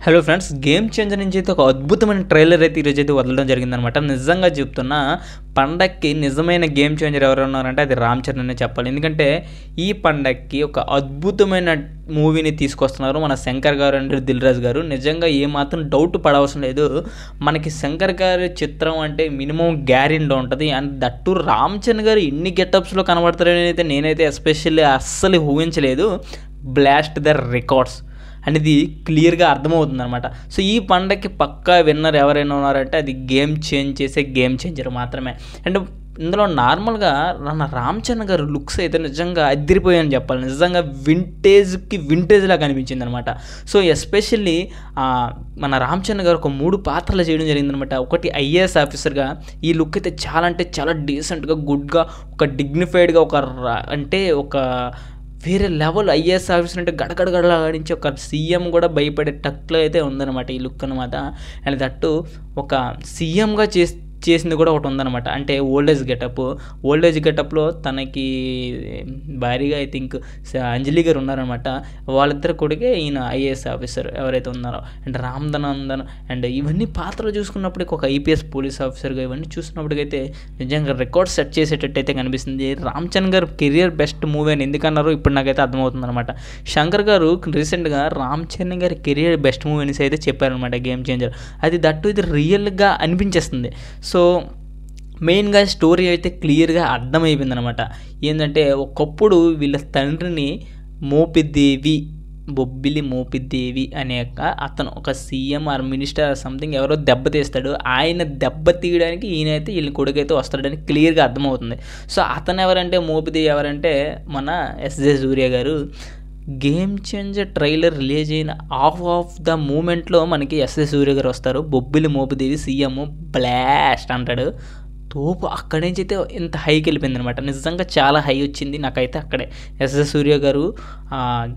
Hello friends, game changer నుంచి అయితే ఒక అద్భుతమైన ట్రైలర్ అయితే ఈరోజు అయితే వదలడం జరిగిందనమాట. నిజంగా చెప్తున్నా, పండక్కి నిజమైన గేమ్ చేంజర్ ఎవరు ఉన్నారంటే అది రామ్ చరణ్ అనే చెప్పాలి. ఎందుకంటే ఈ పండక్కి ఒక అద్భుతమైన మూవీని తీసుకొస్తున్నారు మన శంకర్ గారు అండ్ దిల్ రాజు గారు. నిజంగా ఏమాత్రం డౌట్ పడవసరం లేదు, మనకి శంకర్ గారి చిత్రం అంటే మినిమం గ్యారెంటీ ఉంటుంది. అండ్ దట్టు రామ్ చరణ్ గారు ఎన్ని గెటప్స్లో కనబడతారని అయితే నేనైతే ఎస్పెషల్లీ అస్సలు ఊహించలేదు. బ్లాస్ట్ ద రికార్డ్స్ అనేది క్లియర్గా అర్థమవుతుంది అనమాట. సో ఈ పండగకి పక్కా విన్నర్ ఎవరైనా ఉన్నారంటే అది గేమ్ చేంజ్ చేసే గేమ్ చేంజర్ మాత్రమే. అండ్ ఇందులో నార్మల్గా మన రామ్ చరణ్ గారు లుక్స్ అయితే నిజంగా అదిరిపోయాయని చెప్పాలి. నిజంగా వింటేజ్లా కనిపించింది అనమాట. సో ఎస్పెషల్లీ మన రామ్ చరణ్ గారు ఒక 3 పాత్రలు చేయడం జరిగిందనమాట. ఒకటి ఐఏఎస్ ఆఫీసర్గా ఈ లుక్ అయితే చాలా అంటే చాలా డీసెంట్గా, గుడ్గా, ఒక డిగ్నిఫైడ్గా, ఒక వేరే లెవెల్ ఐఏఎస్ ఆఫీసర్ అంటే గడగడగడలాడించి ఒక సీఎం కూడా భయపడేటట్లు అయితే ఉందన్నమాట ఈ లుక్ అనమాట. అండ్ దట్టు ఒక సీఎంగా చేసింది కూడా ఒకటి ఉందన్నమాట. అంటే ఓల్డేజ్ గెటప్లో తనకి భారీగా ఐ థింక్ అంజలి గారు ఉన్నారనమాట. వాళ్ళిద్దరు కొడుకే ఈయన ఐఏఎస్ ఆఫీసర్ ఎవరైతే ఉన్నారో. అండ్ రామ్దనందన్ అండ్ ఇవన్నీ పాత్రలు చూసుకున్నప్పటికీ ఒక ఐపీఎస్ పోలీస్ ఆఫీసర్గా ఇవన్నీ చూసినప్పటికైతే నిజంగా రికార్డ్ సెట్ చేసేటట్టు అయితే కనిపిస్తుంది. రామ్ చరణ్ గారు కెరియర్ బెస్ట్ మూవీ అని ఎందుకన్నారో ఇప్పుడు నాకైతే అర్థమవుతుంది అనమాట. శంకర్ గారు రీసెంట్గా రామ్ చరణ్ గారి కెరియర్ బెస్ట్ మూవీ అనేసి అయితే చెప్పారనమాట గేమ్ చేంజర్. అది దట్టు ఇది రియల్గా అనిపించేస్తుంది. సో మెయిన్గా స్టోరీ అయితే క్లియర్గా అర్థమైపోయిందనమాట. ఏంటంటే ఒకప్పుడు వీళ్ళ తండ్రిని బొబ్బిలి మోపిదేవి అనే అతను ఒక CM are minister or something ఎవరో దెబ్బతీస్తాడు. ఆయన దెబ్బతీయడానికి ఈయనైతే వీళ్ళ కొడుకైతే వస్తాడని క్లియర్గా అర్థమవుతుంది. సో అతను ఎవరంటే మోపిదేవి ఎవరంటే మన ఎస్జే సూర్య గారు. గేమ్ చేంజర్ ట్రైలర్ రిలీజ్ అయిన ఆఫ్ ద మూమెంట్లో మనకి ఎస్ఏ సూర్య గారు వస్తారు. బొబ్బిలి మోపిదేవి సీఎం బ్లాస్ట్ అంటాడు. తోపు అక్కడి నుంచి అయితే ఇంత హైకి వెళ్ళిపోయింది అనమాట. నిజంగా చాలా హై వచ్చింది నాకైతే అక్కడే. ఎస్ఏ సూర్య గారు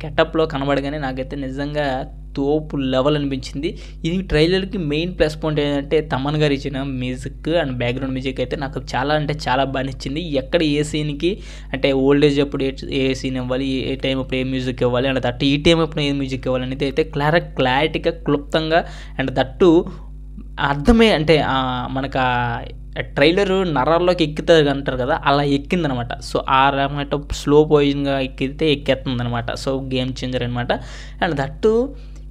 గెటప్లో కనబడగానే నాకైతే నిజంగా తోపు లెవెల్ అనిపించింది. ఇది ట్రైలర్కి మెయిన్ ప్లస్ పాయింట్ ఏంటంటే తమన్ గారు ఇచ్చిన మ్యూజిక్ అండ్ బ్యాక్గ్రౌండ్ మ్యూజిక్ అయితే నాకు చాలా అంటే చాలా బాగా నచ్చింది. ఎక్కడ ఏ సీన్కి అంటే ఓల్డేజ్ అప్పుడు ఏ సీన్ ఇవ్వాలి, ఏ టైం అప్పుడు ఏ మ్యూజిక్ ఇవ్వాలి అండ్ దట్టు ఈ టైం అప్పుడు ఏ మ్యూజిక్ ఇవ్వాలి అనేది అయితే క్లారిటీగా క్లుప్తంగా అండ్ దట్టు అర్థమే అంటే మనకు ట్రైలరు నరాల్లోకి ఎక్కుతుంది అంటారు కదా, అలా ఎక్కిందనమాట. సో ఆ రకమైన స్లో పొజిషన్గా ఎక్కేస్తుంది అనమాట. సో గేమ్ చేంజర్ అనమాట. అండ్ దట్టు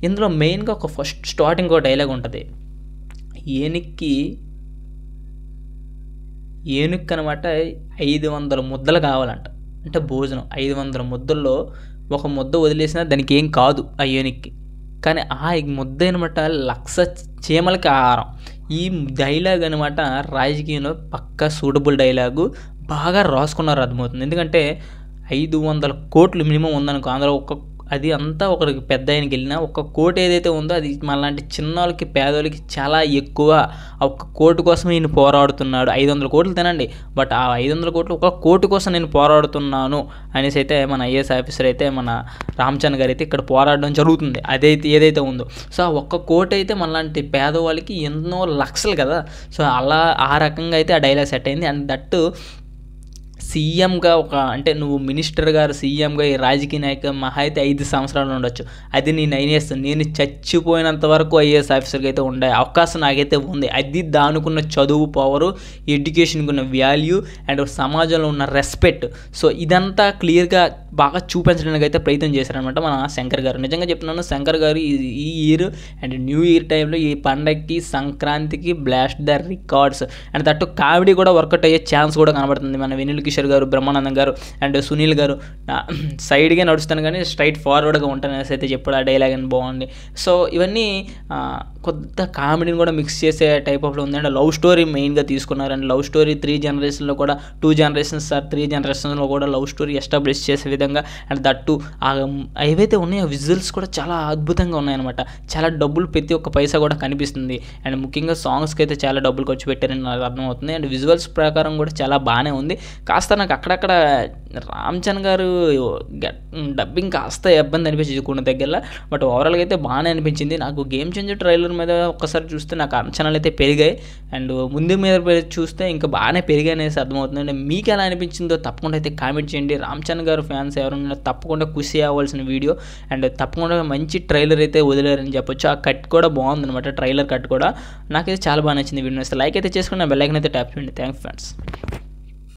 ఇందులో మెయిన్గా ఒక ఫస్ట్ స్టార్టింగ్ ఒక డైలాగ్ ఉంటుంది. ఏనుక్కి అనమాట 500 ముద్దలు కావాలంట. అంటే భోజనం 500 ముద్దల్లో ఒక ముద్ద వదిలేసినా దానికి ఏం కాదు ఆ ఏనుక్కి. కానీ ఆ ముద్ద అనమాట 1,00,000 చీమలకి ఆహారం. ఈ డైలాగ్ అనమాట రాజకీయంలో పక్కా సూటబుల్ డైలాగు. బాగా రాసుకున్నారు, అర్థమవుతుంది. ఎందుకంటే 500 కోట్లు మినిమం ఉందనుకో, అందులో అది అంతా ఒకరికి పెద్ద ఆయనకి వెళ్ళినా 1 కోటి ఏదైతే ఉందో అది మనలాంటి చిన్నోళ్ళకి పేదోళ్ళకి చాలా ఎక్కువ. ఆ 1 కోటి కోసం ఈయన పోరాడుతున్నాడు. 500 కోట్లు తినండి, బట్ ఆ 500 కోట్లు 1 కోటి కోసం నేను పోరాడుతున్నాను అనేసి అయితే మన ఐఏఎస్ ఆఫీసర్ అయితే మన రామ్ చరణ్ గారు అయితే ఇక్కడ పోరాడడం జరుగుతుంది. ఏదైతే ఉందో సో ఆ 1 కోటి అయితే మనలాంటి పేదవాళ్ళకి ఎన్నో లక్షలు కదా. సో అలా ఆ రకంగా అయితే ఆ డైలాగ్ సెట్ అయింది. అండ్ దట్టు సీఎంగా అంటే నువ్వు మినిస్టర్ గారు సీఎంగా ఈ రాజకీయ నాయక మహా అయితే 5 సంవత్సరాలు ఉండొచ్చు. అది నేను చచ్చిపోయినంత వరకు ఐఏఎస్ ఆఫీసర్గా అయితే ఉండే అవకాశం నాకైతే ఉంది. అది దానుకున్న చదువు పవరు, ఎడ్యుకేషన్కి ఉన్న వాల్యూ అండ్ సమాజంలో ఉన్న రెస్పెక్ట్. సో ఇదంతా క్లియర్గా బాగా చూపించడానికి అయితే ప్రయత్నం చేశారనమాట మన శంకర్ గారు. నిజంగా చెప్తున్నాను, శంకర్ గారు ఈ ఇయర్ అండ్ న్యూ ఇయర్ టైంలో ఈ పండగకి సంక్రాంతికి blast the records and that comedy కూడా వర్కౌట్ అయ్యే ఛాన్స్ కూడా కనబడుతుంది. మన వెనిల్ కిషోర్ గారు, బ్రహ్మానందం గారు అండ్ సునీల్ గారు సైడ్గా నడుస్తాను కానీ స్ట్రైట్ ఫార్వర్డ్గా ఉంటాను అనేసి అయితే చెప్పాడు. ఆ డైలాగ్ అని బాగుంది. సో ఇవన్నీ కొత్త కామెడీని కూడా మిక్స్ చేసే టైప్ ఆఫ్లో ఉంది. అండ్ లవ్ స్టోరీ మెయిన్గా తీసుకున్నారు. అండ్ లవ్ స్టోరీ 3 జనరేషన్లో కూడా 2 జనరేషన్స్ 3 జనరేషన్లో కూడా లవ్ స్టోరీ ఎస్టాబ్లిష్ చేసే విధంగా అండ్ దట్టు ఏవైతే ఉన్నాయో విజువల్స్ కూడా చాలా అద్భుతంగా ఉన్నాయన్నమాట. చాలా డబ్బులు ప్రతి ఒక్క పైసా కూడా కనిపిస్తుంది. అండ్ ముఖ్యంగా సాంగ్స్కి అయితే చాలా డబ్బులు ఖర్చు పెట్టారని నాకు అర్థమవుతుంది. అండ్ విజువల్స్ ప్రకారం కూడా చాలా బాగానే ఉంది. కాస్త నాకు అక్కడక్కడ రామ్ చరణ్ గారు డబ్బింగ్ కాస్త ఇబ్బంది అనిపించింది కొన్ని దగ్గరలో, బట్ ఓవరాల్గా అయితే బాగానే అనిపించింది నాకు. గేమ్ చేంజర్ ట్రైలర్ మీద ఒక్కసారి చూస్తే నాకు అంచనాలు అయితే పెరిగాయి అండ్ ముందు మీద చూస్తే ఇంకా బాగానే పెరిగాయి అనేసి అర్థమవుతుంది. అండ్ మీకు ఎలా అనిపించిందో తప్పకుండా అయితే కామెంట్ చేయండి. రామ్ చరణ్ గారు ఫ్యాన్స్ ఫ్యాన్స్ ఎవరైనా తప్పకుండా ఖుషి అవ్వాల్సిన వీడియో. అండ్ తప్పకుండా మంచి ట్రైలర్ అయితే వదిలేరని చెప్పొచ్చు. ఆ కట్ కూడా బాగుందన్నమాట, ట్రైలర్ కట్ కూడా నాకైతే చాలా బాగా నచ్చింది. వీడియో వస్తే లైక్ అయితే చేసుకుని బెల్ ఐకాన్ అయితే ట్యాప్ చేయండి. Thanks friends.